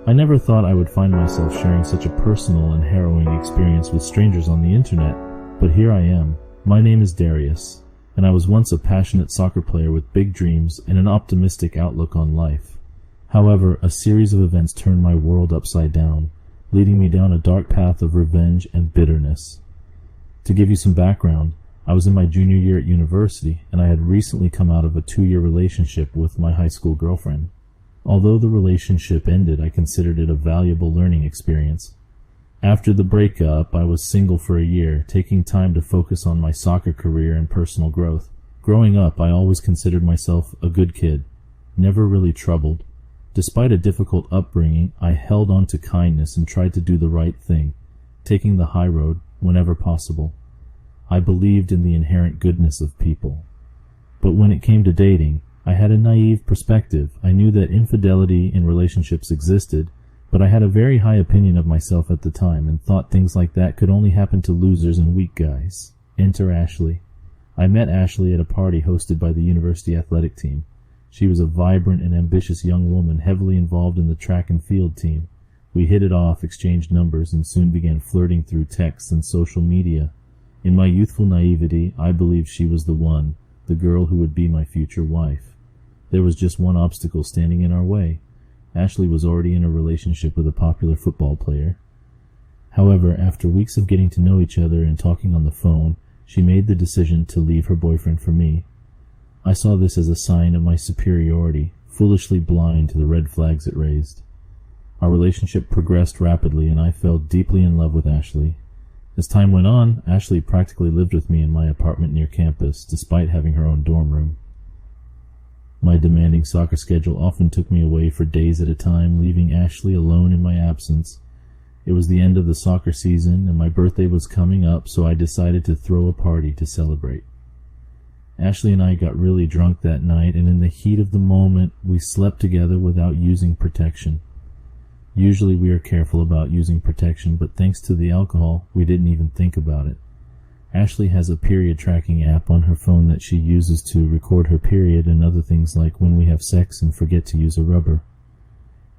I never thought I would find myself sharing such a personal and harrowing experience with strangers on the internet, but here I am. My name is Darius, and I was once a passionate soccer player with big dreams and an optimistic outlook on life. However, a series of events turned my world upside down, leading me down a dark path of revenge and bitterness. To give you some background, I was in my junior year at university, and I had recently come out of a 2-year relationship with my high school girlfriend. Although the relationship ended, I considered it a valuable learning experience. After the breakup, I was single for a year, taking time to focus on my soccer career and personal growth. Growing up, I always considered myself a good kid, never really troubled. Despite a difficult upbringing, I held on to kindness and tried to do the right thing, taking the high road whenever possible. I believed in the inherent goodness of people. But when it came to dating, I had a naive perspective. I knew that infidelity in relationships existed, but I had a very high opinion of myself at the time and thought things like that could only happen to losers and weak guys. Enter Ashley. I met Ashley at a party hosted by the university athletic team. She was a vibrant and ambitious young woman heavily involved in the track and field team. We hit it off, exchanged numbers, and soon began flirting through texts and social media. In my youthful naivety, I believed she was the one, the girl who would be my future wife. There was just one obstacle standing in our way. Ashley was already in a relationship with a popular football player. However, after weeks of getting to know each other and talking on the phone, she made the decision to leave her boyfriend for me. I saw this as a sign of my superiority, foolishly blind to the red flags it raised. Our relationship progressed rapidly, and I fell deeply in love with Ashley. As time went on, Ashley practically lived with me in my apartment near campus, despite having her own dorm room. My demanding soccer schedule often took me away for days at a time, leaving Ashley alone in my absence. It was the end of the soccer season, and my birthday was coming up, so I decided to throw a party to celebrate. Ashley and I got really drunk that night, and in the heat of the moment, we slept together without using protection. Usually we are careful about using protection, but thanks to the alcohol, we didn't even think about it. Ashley has a period tracking app on her phone that she uses to record her period and other things like when we have sex and forget to use a rubber.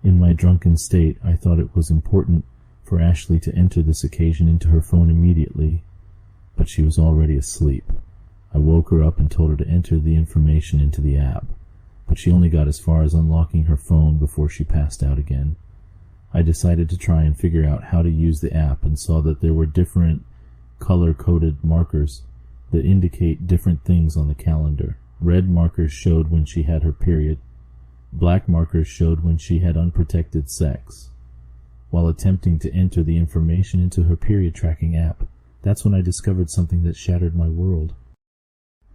In my drunken state, I thought it was important for Ashley to enter this occasion into her phone immediately, but she was already asleep. I woke her up and told her to enter the information into the app, but she only got as far as unlocking her phone before she passed out again. I decided to try and figure out how to use the app and saw that there were different color-coded markers that indicate different things on the calendar. Red markers showed when she had her period. Black markers showed when she had unprotected sex. While attempting to enter the information into her period tracking app, that's when I discovered something that shattered my world.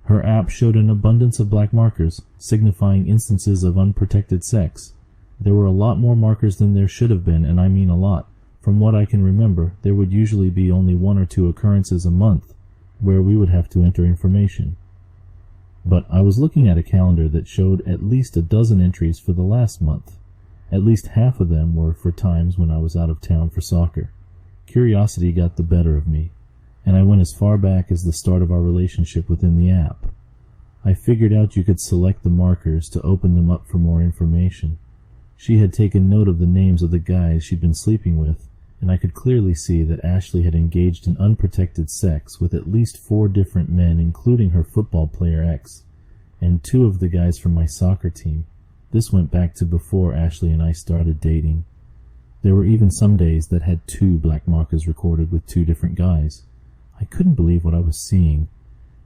Her app showed an abundance of black markers, signifying instances of unprotected sex. There were a lot more markers than there should have been, and I mean a lot. From what I can remember, there would usually be only 1 or 2 occurrences a month where we would have to enter information. But I was looking at a calendar that showed at least a dozen entries for the last month. At least half of them were for times when I was out of town for soccer. Curiosity got the better of me, and I went as far back as the start of our relationship within the app. I figured out you could select the markers to open them up for more information. She had taken note of the names of the guys she'd been sleeping with, and I could clearly see that Ashley had engaged in unprotected sex with at least 4 different men, including her football player ex, and 2 of the guys from my soccer team. This went back to before Ashley and I started dating. There were even some days that had 2 black markers recorded with 2 different guys. I couldn't believe what I was seeing.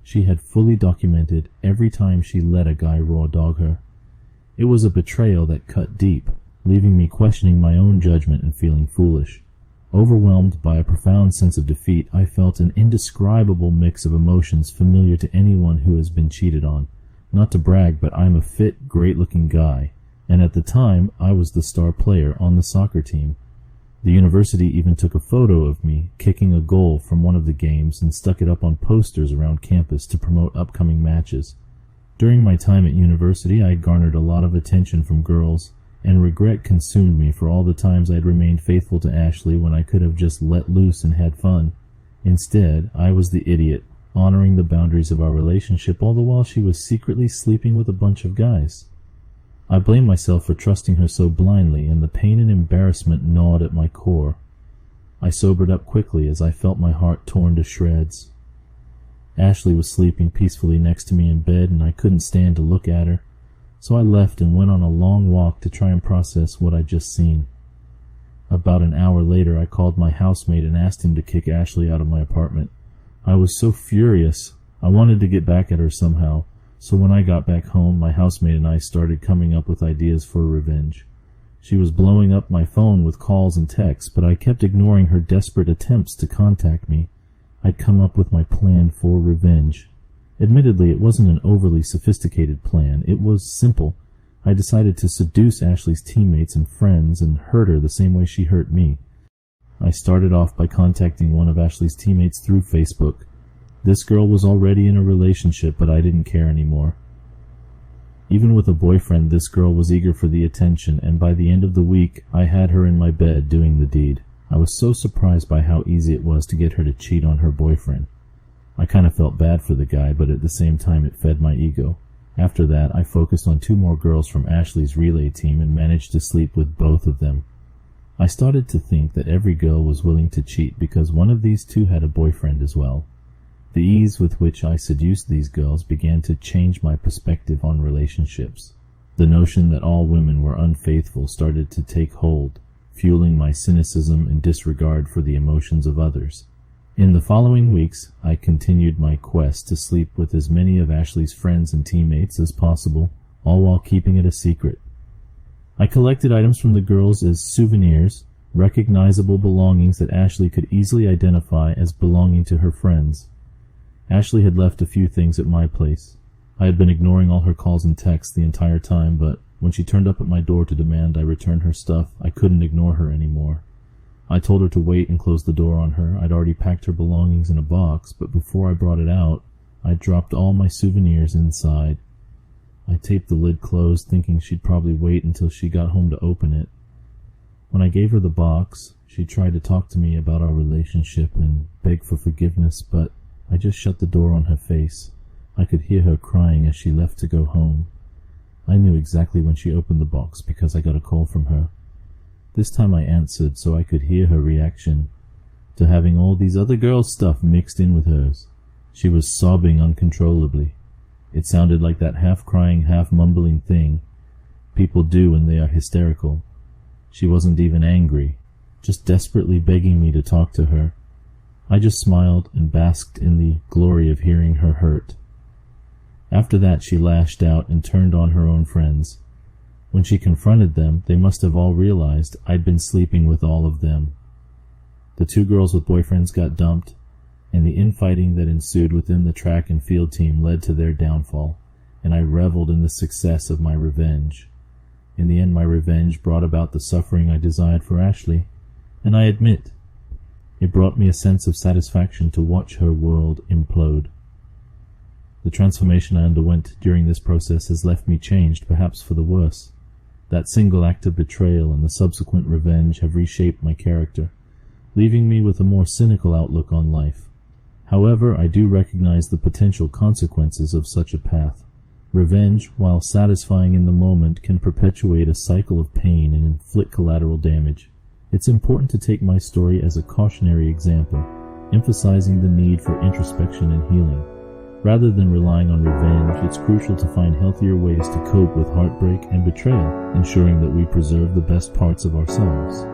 She had fully documented every time she let a guy raw dog her. It was a betrayal that cut deep, leaving me questioning my own judgment and feeling foolish. Overwhelmed by a profound sense of defeat, I felt an indescribable mix of emotions familiar to anyone who has been cheated on. Not to brag, but I'm a fit, great-looking guy, and at the time, I was the star player on the soccer team. The university even took a photo of me kicking a goal from one of the games and stuck it up on posters around campus to promote upcoming matches. During my time at university, I had garnered a lot of attention from girls, and regret consumed me for all the times I'd remained faithful to Ashley when I could have just let loose and had fun. Instead, I was the idiot, honoring the boundaries of our relationship all the while she was secretly sleeping with a bunch of guys. I blamed myself for trusting her so blindly, and the pain and embarrassment gnawed at my core. I sobered up quickly as I felt my heart torn to shreds. Ashley was sleeping peacefully next to me in bed, and I couldn't stand to look at her, so I left and went on a long walk to try and process what I'd just seen. About an hour later, I called my housemate and asked him to kick Ashley out of my apartment. I was so furious. I wanted to get back at her somehow, so when I got back home, my housemate and I started coming up with ideas for revenge. She was blowing up my phone with calls and texts, but I kept ignoring her desperate attempts to contact me. I'd come up with my plan for revenge. Admittedly, it wasn't an overly sophisticated plan. It was simple. I decided to seduce Ashley's teammates and friends and hurt her the same way she hurt me. I started off by contacting one of Ashley's teammates through Facebook. This girl was already in a relationship, but I didn't care anymore. Even with a boyfriend, this girl was eager for the attention, and by the end of the week, I had her in my bed doing the deed. I was so surprised by how easy it was to get her to cheat on her boyfriend. I kind of felt bad for the guy, but at the same time it fed my ego. After that, I focused on 2 more girls from Ashley's relay team and managed to sleep with both of them. I started to think that every girl was willing to cheat because one of these 2 had a boyfriend as well. The ease with which I seduced these girls began to change my perspective on relationships. The notion that all women were unfaithful started to take hold, fueling my cynicism and disregard for the emotions of others. In the following weeks, I continued my quest to sleep with as many of Ashley's friends and teammates as possible, all while keeping it a secret. I collected items from the girls as souvenirs, recognizable belongings that Ashley could easily identify as belonging to her friends. Ashley had left a few things at my place. I had been ignoring all her calls and texts the entire time, but when she turned up at my door to demand I return her stuff, I couldn't ignore her anymore. I told her to wait and close the door on her. I'd already packed her belongings in a box, but before I brought it out, I dropped all my souvenirs inside. I taped the lid closed, thinking she'd probably wait until she got home to open it. When I gave her the box, she tried to talk to me about our relationship and beg for forgiveness, but I just shut the door on her face. I could hear her crying as she left to go home. I knew exactly when she opened the box because I got a call from her. This time I answered so I could hear her reaction to having all these other girls' stuff mixed in with hers. She was sobbing uncontrollably. It sounded like that half-crying, half-mumbling thing people do when they are hysterical. She wasn't even angry, just desperately begging me to talk to her. I just smiled and basked in the glory of hearing her hurt. After that, she lashed out and turned on her own friends. When she confronted them, they must have all realized I'd been sleeping with all of them. The 2 girls with boyfriends got dumped, and the infighting that ensued within the track and field team led to their downfall, and I reveled in the success of my revenge. In the end, my revenge brought about the suffering I desired for Ashley, and I admit, it brought me a sense of satisfaction to watch her world implode. The transformation I underwent during this process has left me changed, perhaps for the worse. That single act of betrayal and the subsequent revenge have reshaped my character, leaving me with a more cynical outlook on life. However, I do recognize the potential consequences of such a path. Revenge, while satisfying in the moment, can perpetuate a cycle of pain and inflict collateral damage. It's important to take my story as a cautionary example, emphasizing the need for introspection and healing. Rather than relying on revenge, it's crucial to find healthier ways to cope with heartbreak and betrayal, ensuring that we preserve the best parts of ourselves.